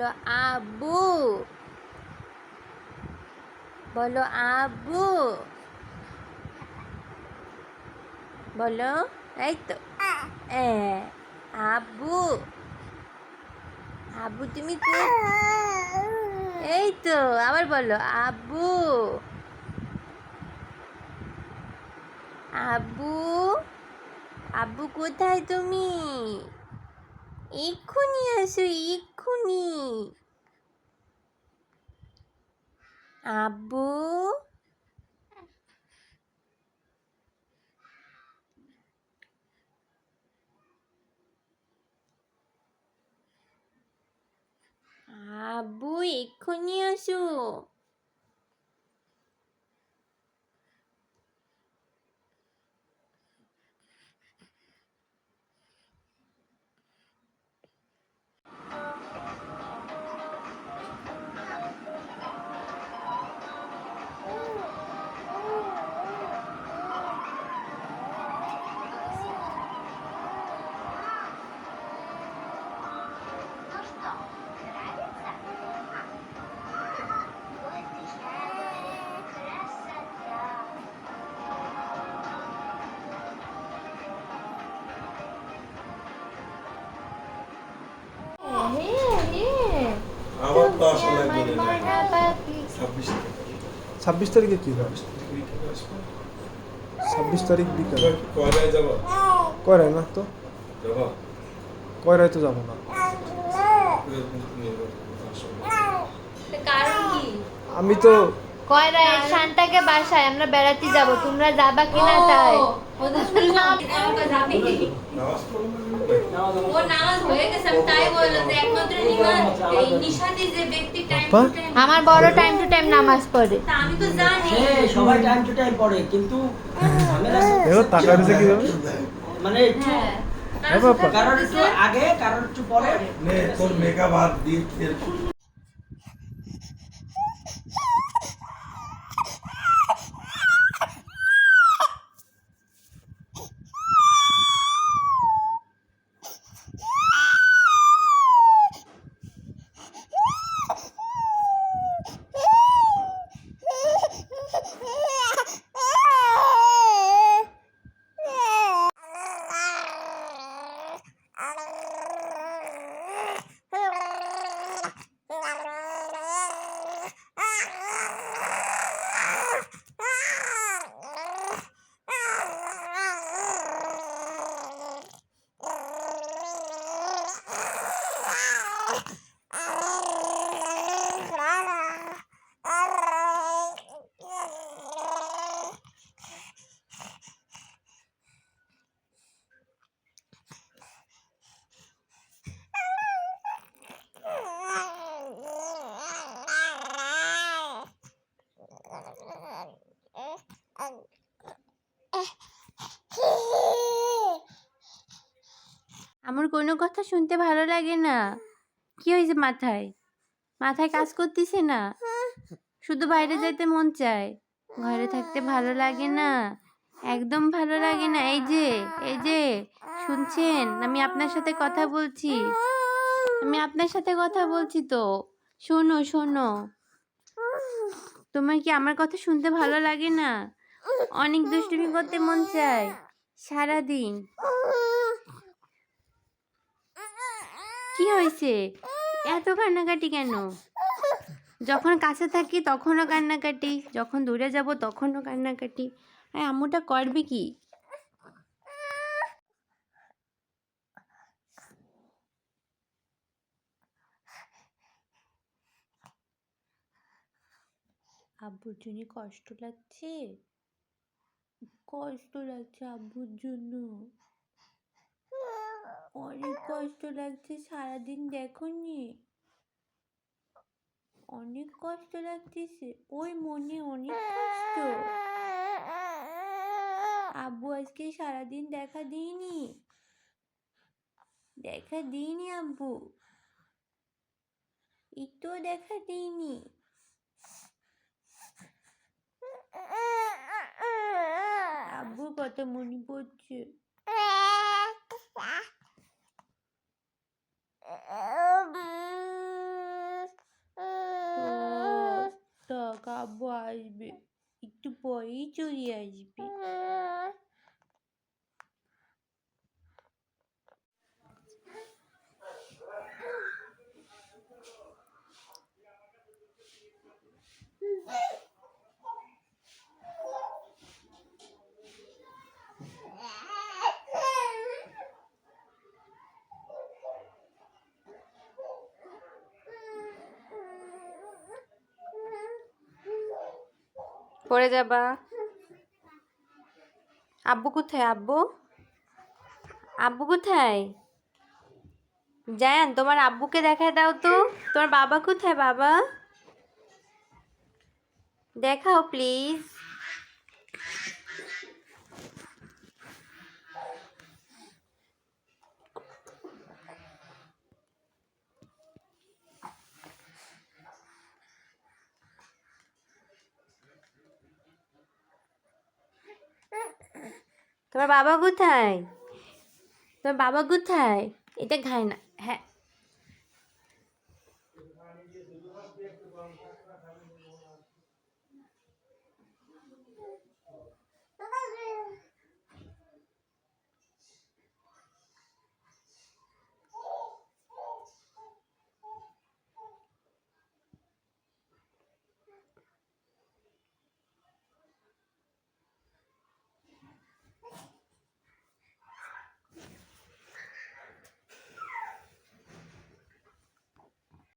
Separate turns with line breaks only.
বলো আব্বু, বলো আব্বু, বলো। এই তো আব্বু, আব্বু তুমি এই তো আবার বলো আব্বু, আব্বু, আব্বু কোথায় তুমি? এক্ষুনি আসো, এক্ষুনি। আব্বু, আব্বু এক্ষুনি আসো।
আমার তো আসলে
26 তারিখে কি হবে? 26 তারিখ বিকালে
কয়রায় যাবা?
কয়রায় না তো,
যাবা?
কয়রায় তো যাবো না।
কারণ কি?
আমি তো
কয়রায় শান্তাকে বাসায় আমরা বেড়াতে যাব, তোমরা যাবা কিনা তাই।
ওদের শুনলাম আমাকে যাবি।
নামাজ পড়ো না?
ও নামাজ হয়ে গেছে, আমি তাই বললাম যে একমাত্র নিশাতি যে ব্যক্তি টাইম
আপা?
টু টাইম
আমার বড় টাইম টু টাইম নামাজ পড়ে।
তা আমি তো জানি।
সবাই টাইম টু টাইম পড়ে, কিন্তু
দেখো টাকা দিছে কি হবে?
মানে একটু
হ্যাঁ
বাবা।
কারোর একটু আগে কারোর একটু পরে।
নে তোর মেকআপ হাত দিয়ে
আমার কোনো কথা শুনতে ভালো লাগে না। কি হয়েছে মাথায়? মাথায় কাজ করতেছে না? শুধু বাইরে যেতে মন চায়, ঘরে থাকতে ভালো লাগে না, একদম ভালো লাগে না। এই যে শুনছেন? আমি আপনার সাথে কথা বলছি, আমি আপনার সাথে কথা বলছি তো। শোনো শোনো, তোমার কি আমার কথা শুনতে ভালো লাগে না? অনেক দুষ্টুমি করতে মন চায় সারাদিন। কি হয়েছে? এত কান্নাকাটি কেন? যখন কাছে থাকি তখনও কান্নাকাটি, যখন দূরে যাব তখনও কান্নাকাটি। আর আম্মুটা করবে কি? আব্বুর জন্য কষ্ট লাগছে, কষ্ট লাগছে আব্বুর জন্য, অনেক কষ্ট লাগছে। সারাদিন দেখোনি, অনেক কষ্ট লাগতেছে। ওই মনে অনেক কষ্ট। আব্বু আজকে সারাদিন দেখা দিইনি, দেখা দিইনি আব্বু, একটুও দেখা দিইনি। আব্বু কত মনে পড়ছে। আব্বু আসবে, একটু পরেই চলে আসবে। পড়ে যাবা। আব্বু কোথায়? আব্বু, আব্বু কোথায়? জায়ান, তোমার আব্বুকে দেখায় দাও তো। তোমার বাবা কোথায়? বাবা দেখাও প্লিজ। তোমার বাবা কোথায়? তোমার বাবা কোথায়? এটা খায় না। হ্যাঁ,